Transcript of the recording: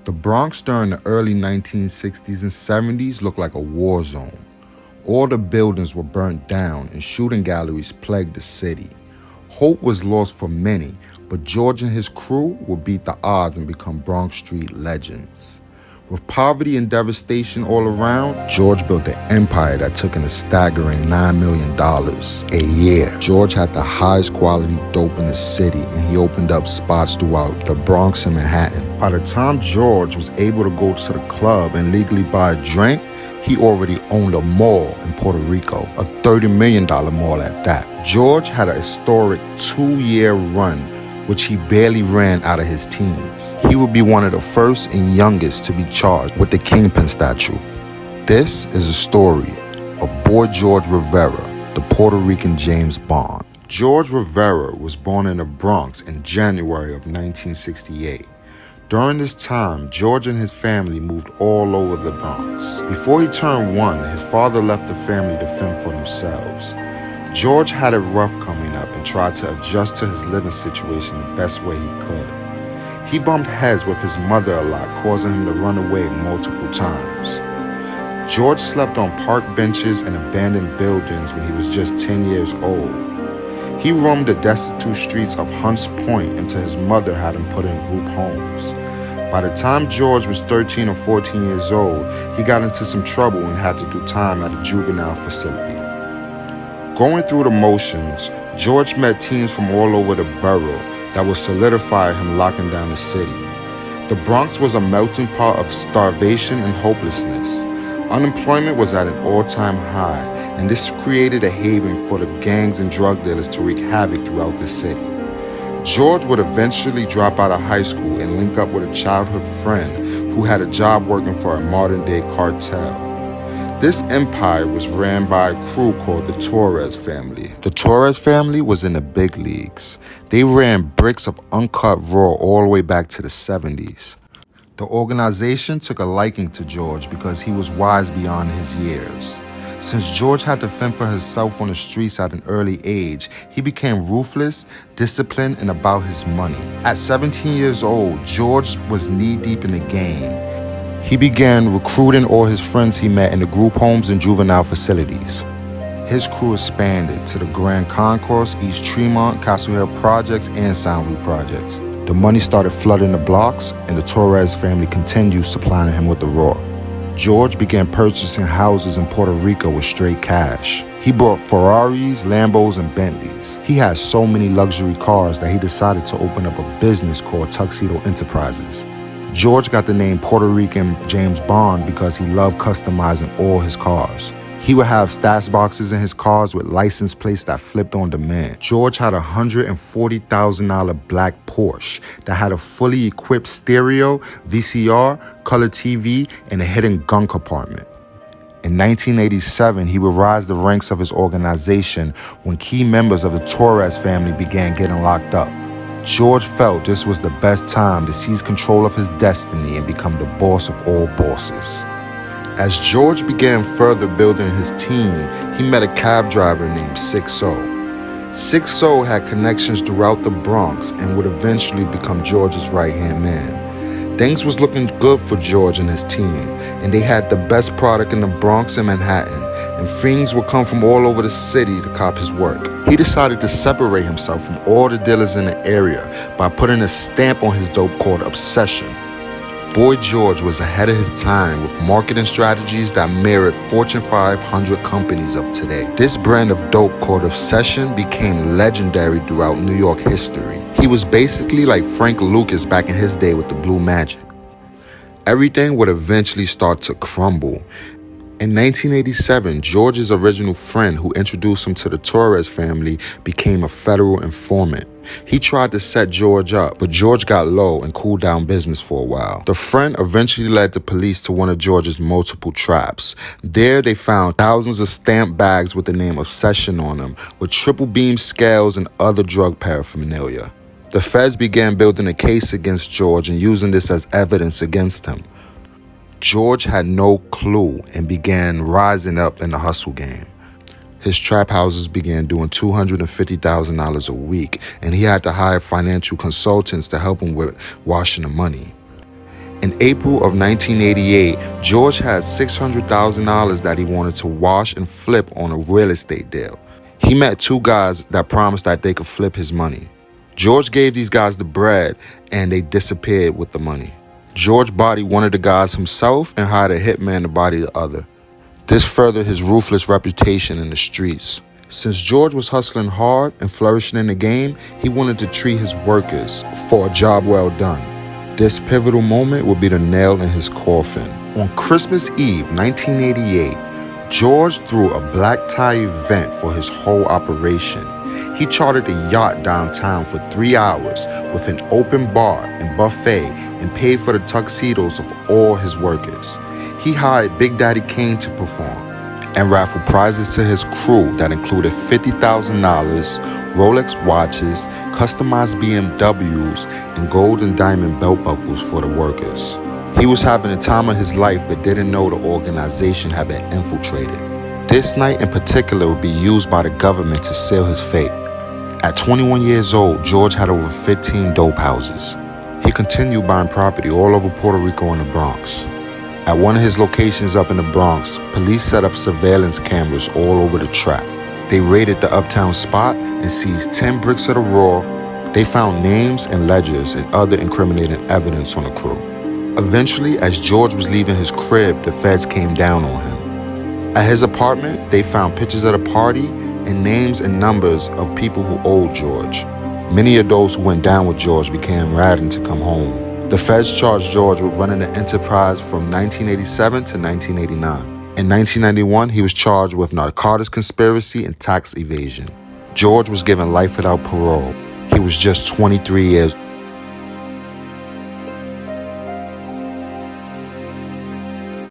The Bronx during the early 1960s and 70s looked like a war zone. All the buildings were burnt down and shooting galleries plagued the city. Hope was lost for many, but George and his crew would beat the odds and become Bronx Street legends. With poverty and devastation all around, George built an empire that took in a staggering $9 million a year. George had the highest quality dope in the city, and he opened up spots throughout the Bronx and Manhattan. By the time George was able to go to the club and legally buy a drink, he already owned a mall in Puerto Rico, a $30 million mall at that. George had a historic 2-year run which he barely ran out of his teens. He would be one of the first and youngest to be charged with the kingpin statute. This is a story of Boy George Rivera, the Puerto Rican James Bond. George Rivera was born in the Bronx in January of 1968. During this time, George and his family moved all over the Bronx. Before he turned 1, his father left the family to fend for themselves. George had it rough coming up and tried to adjust to his living situation the best way he could. He bumped heads with his mother a lot, causing him to run away multiple times. George slept on park benches and abandoned buildings when he was just 10 years old. He roamed the destitute streets of Hunts Point until his mother had him put in group homes. By the time George was 13 or 14 years old, he got into some trouble and had to do time at a juvenile facility. Going through the motions, George met teens from all over the borough that would solidify him locking down the city. The Bronx was a melting pot of starvation and hopelessness. Unemployment was at an all-time high, and this created a haven for the gangs and drug dealers to wreak havoc throughout the city. George would eventually drop out of high school and link up with a childhood friend who had a job working for a modern-day cartel. This empire was ran by a crew called the Torres family. The Torres family was in the big leagues. They ran bricks of uncut raw all the way back to the 70s. The organization took a liking to George because he was wise beyond his years. Since George had to fend for himself on the streets at an early age, he became ruthless, disciplined, and about his money. At 17 years old, George was knee-deep in the game. He began recruiting all his friends he met in the group homes and juvenile facilities. His crew expanded to the Grand Concourse, East Tremont, Castle Hill Projects, and Soundview Projects. The money started flooding the blocks, and the Torres family continued supplying him with the raw. George began purchasing houses in Puerto Rico with straight cash. He bought Ferraris, Lambos, and Bentleys. He had so many luxury cars that he decided to open up a business called Tuxedo Enterprises. George got the name Puerto Rican James Bond because he loved customizing all his cars. He would have stash boxes in his cars with license plates that flipped on demand. George had a $140,000 black Porsche that had a fully equipped stereo, VCR, color TV, and a hidden gun compartment. In 1987, he would rise the ranks of his organization when key members of the Torres family began getting locked up. George felt this was the best time to seize control of his destiny and become the boss of all bosses. As George began further building his team, he met a cab driver named 6-0. 6-0 had connections throughout the Bronx and would eventually become George's right-hand man. Things was looking good for George and his team, and they had the best product in the Bronx and Manhattan, and fiends would come from all over the city to cop his work. He decided to separate himself from all the dealers in the area by putting a stamp on his dope called Obsession. Boy George was ahead of his time with marketing strategies that mirrored Fortune 500 companies of today. This brand of dope called Obsession became legendary throughout New York history. He was basically like Frank Lucas back in his day with the Blue Magic. Everything would eventually start to crumble. In 1987, George's original friend who introduced him to the Torres family became a federal informant. He tried to set George up, but George got low and cooled down business for a while. The friend eventually led the police to one of George's multiple traps. There, they found thousands of stamped bags with the name Obsession on them, with triple beam scales and other drug paraphernalia. The feds began building a case against George and using this as evidence against him. George had no clue and began rising up in the hustle game. His trap houses began doing $250,000 a week, and he had to hire financial consultants to help him with washing the money. In April of 1988, George had $600,000 that he wanted to wash and flip on a real estate deal. He met two guys that promised that they could flip his money. George gave these guys the bread and they disappeared with the money. George bodied one of the guys himself and hired a hitman to body the other. This furthered his ruthless reputation in the streets. Since George was hustling hard and flourishing in the game, he wanted to treat his workers for a job well done. This pivotal moment would be the nail in his coffin. On Christmas Eve, 1988, George threw a black tie event for his whole operation. He chartered a yacht downtown for 3 hours with an open bar and buffet and paid for the tuxedos of all his workers. He hired Big Daddy Kane to perform and raffled prizes to his crew that included $50,000, Rolex watches, customized BMWs, and gold and diamond belt buckles for the workers. He was having the time of his life but didn't know the organization had been infiltrated. This night in particular would be used by the government to seal his fate. At 21 years old, George had over 15 dope houses. He continued buying property all over Puerto Rico and the Bronx. At one of his locations up in the Bronx, police set up surveillance cameras all over the track. They raided the uptown spot and seized 10 bricks of the raw. They found names and ledgers and other incriminating evidence on the crew. Eventually, as George was leaving his crib, the feds came down on him. At his apartment, they found pictures of the party and names and numbers of people who owed George. Many of those who went down with George became radin' to come home. The feds charged George with running the enterprise from 1987 to 1989. In 1991, he was charged with narcotics conspiracy and tax evasion. George was given life without parole. He was just 23 years old.